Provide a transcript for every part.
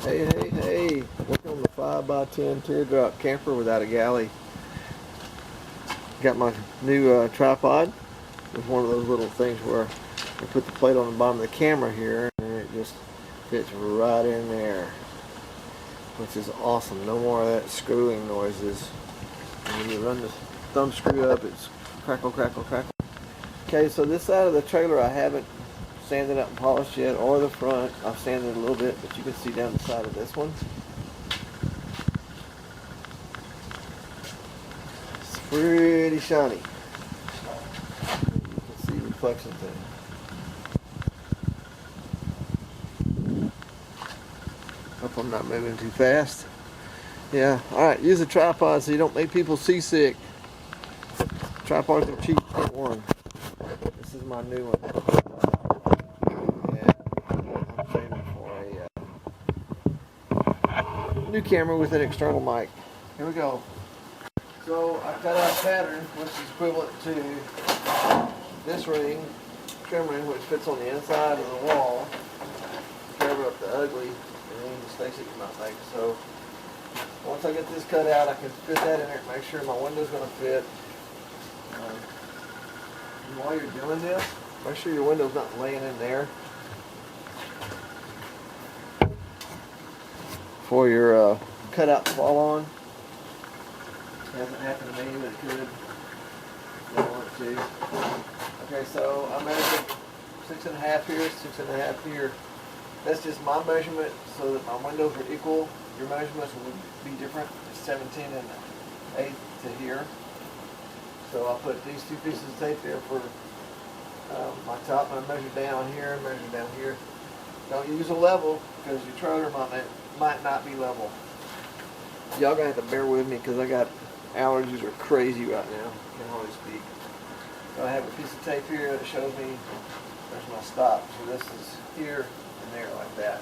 Hey, working on the 5x10 Teardrop Camper without a galley. Got my new tripod with one of those little things where I put the plate on the bottom of the camera here and it just fits right in there, which is awesome. No more of that screwing noises. And when you run the thumb screw up, it's crackle, crackle, crackle. Okay, so this side of the trailer I haven't sanded up and polished yet, or the front. I've sanded a little bit, but you can see down the side of this one. It's pretty shiny. You can see reflections in it. Hope I'm not moving too fast. Yeah, alright, use a tripod so you don't make people seasick. Tripods are cheap, get one. This is my new one. New camera with an external mic. Here we go. So I cut out a pattern which is equivalent to this ring, trim ring, which fits on the inside of the wall to cover up the ugly and any mistakes that you might make. So once I get this cut out, I can fit that in there and make sure my window's going to fit. And while you're doing this, make sure your window's not laying in there. For your cutout to fall on. It hasn't happened to me, but it could. Don't want it to. Okay, so I measured 6.5 here, 6.5 here. That's just my measurement so that my windows are equal. Your measurements would be different. It's 17.1/8 to here. So I'll put these two pieces of tape there for my top, and I measure down here and measure down here. Don't use a level because your trailer might not be level. Y'all gonna have to bear with me because I got allergies are crazy right now. Can't hardly speak. So I have a piece of tape here that shows me there's my stop. So this is here and there like that.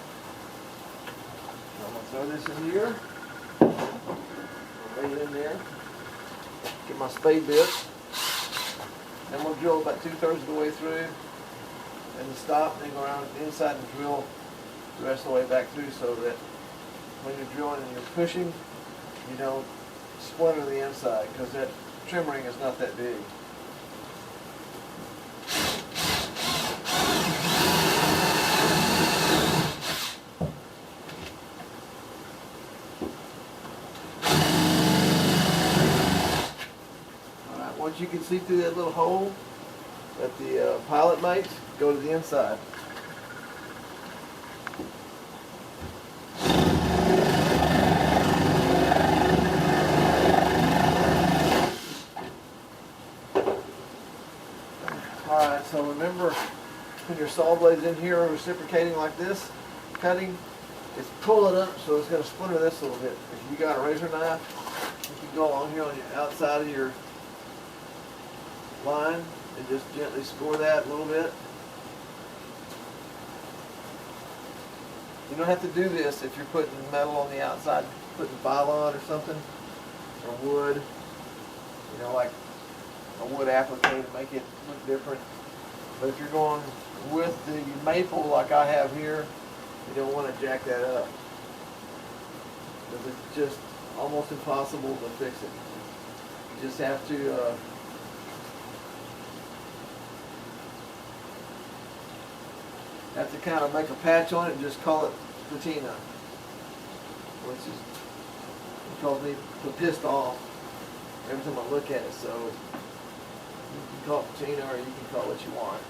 I'm gonna throw this in here. I'll lay it in there. Get my spade bit. Then we'll drill about 2/3 of the way through and stop, and then go around the inside and drill the rest of the way back through so that when you're drilling and you're pushing, you don't splinter the inside because that trim ring is not that big. Alright, once you can see through that little hole that the pilot makes, go to the inside. Alright, so remember when your saw blade's in here reciprocating like this, cutting, it's pull it up so it's going to splinter this a little bit. If you got a razor knife, you can go along here on the outside of your line and just gently score that a little bit. You don't have to do this if you're putting metal on the outside, putting Pylon or something, or wood, you know, like a wood applique to make it look different. But if you're going with the maple like I have here, you don't want to jack that up because it's just almost impossible to fix it. You just have to kind of make a patch on it and just call it patina, which is called me pissed off every time I look at it. So you can call it patina or you can call it what you want.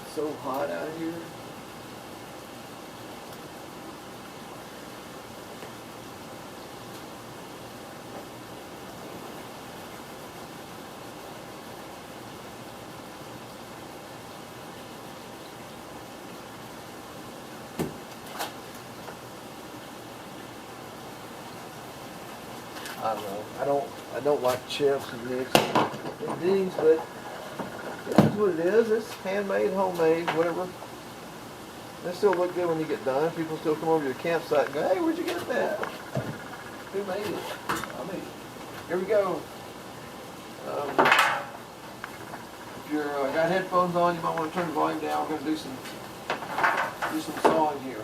It's so hot out here. I don't know. I don't like chips and nicks and dings, but it is what it is. It's handmade, homemade, whatever. They still look good when you get done. People still come over to your campsite and go, "Hey, where'd you get that? Who made it?" I mean, here we go. got headphones on, you might want to turn the volume down. We're going to do some sawing here.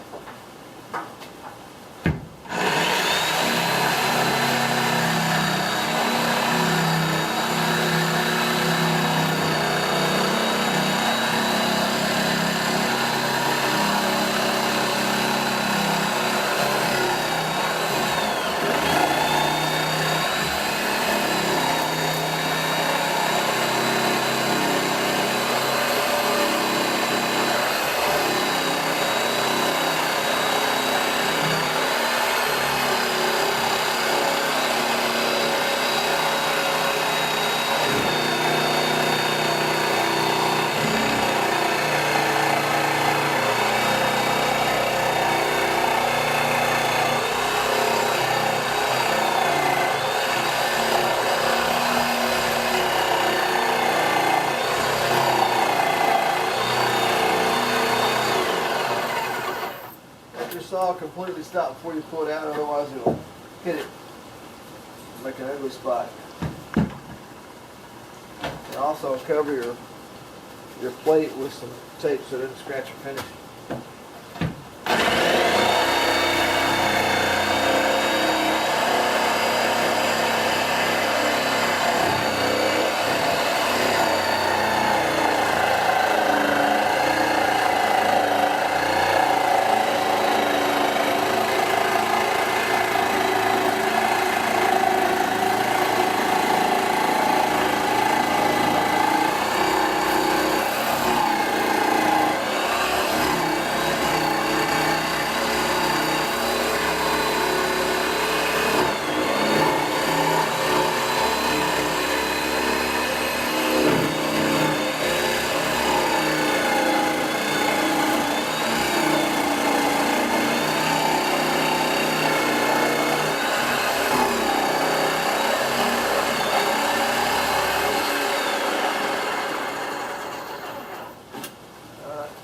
Saw completely stop before you pull it out, otherwise it'll hit it, make an ugly spot. And also cover your plate with some tape so it doesn't scratch your finish.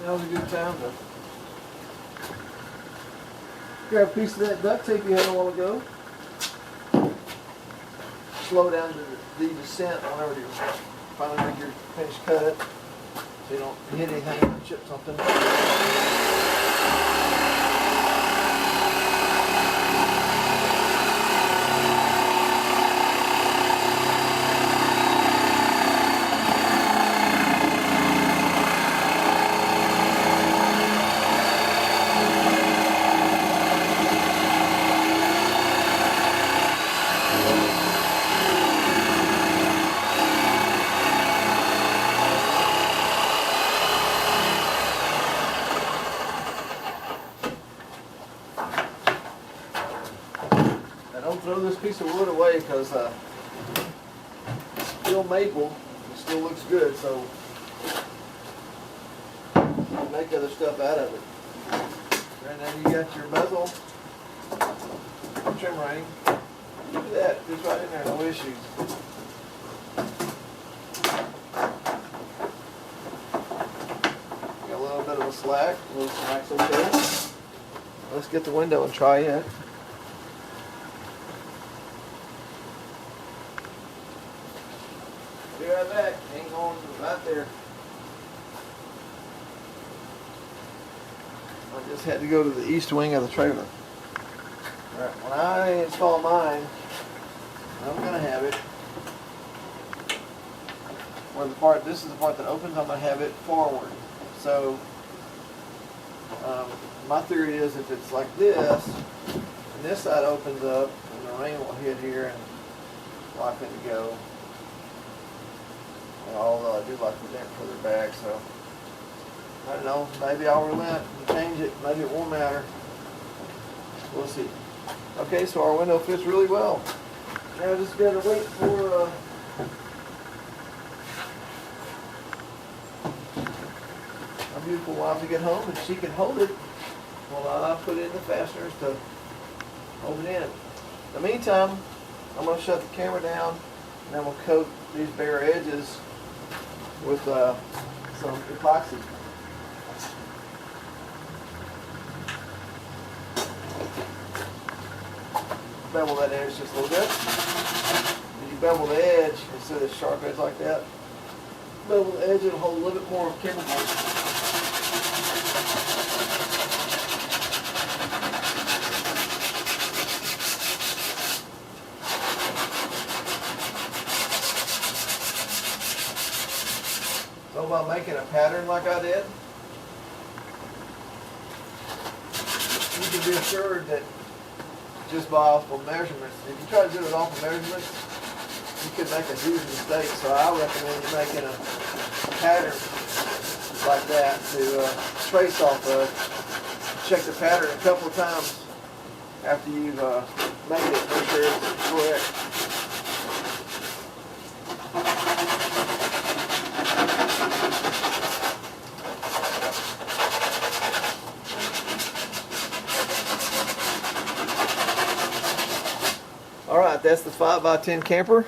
Now's a good time to grab a piece of that duct tape you had a while ago. Slow down the descent whenever you finally make your finished cut, so you don't hit anything or chip something. Don't throw this piece of wood away because it's still maple. It still looks good, so you can make other stuff out of it. And then you got your bezel, trim ring. Look at that, it's right in there, no issues. Got a little bit of a slack, okay. Let's get the window and try it. Be right back. Hang on right there. I just had to go to the east wing of the trailer. Alright, when I install mine, I'm going to have it where the part, this is the part that opens, I'm going to have it forward. So, my theory is if it's like this, and this side opens up, and the rain will hit here and lock it to go. Although I do like the dent further back, so I don't know, maybe I'll relent and change it, maybe it won't matter. We'll see. Okay, so our window fits really well. Now I just gotta wait for my beautiful wife to get home and she can hold it while I put in the fasteners to hold it in. In the meantime, I'm going to shut the camera down and then we'll coat these bare edges with some epoxy. Bevel that edge just a little bit. When you bevel the edge, instead of sharp edge like that, bevel the edge, it'll hold a little bit more chemicals. So by making a pattern like I did, you can be assured that just by off of measurements, if you try to do it off of measurements, you could make a huge mistake. So I recommend you making a pattern like that to trace off of. Check the pattern a couple of times after you've made it, make sure it's correct. Alright, that's the 5x10 camper.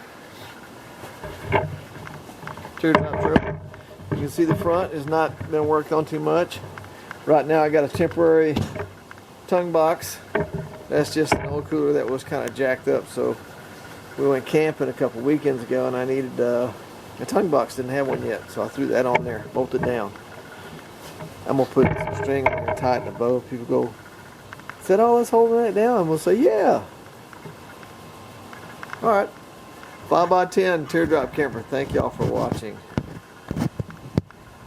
Teardrop trailer. You can see the front has not been worked on too much. Right now I got a temporary tongue box. That's just an old cooler that was kind of jacked up. So we went camping a couple weekends ago and I needed a tongue box. Didn't have one yet, so I threw that on there, bolted down. I'm going to put some string on there, tighten a bow. People go, "Is that all that's holding that down?" I'm going to say, "Yeah." Alright, 5x10 Teardrop Camper. Thank y'all for watching.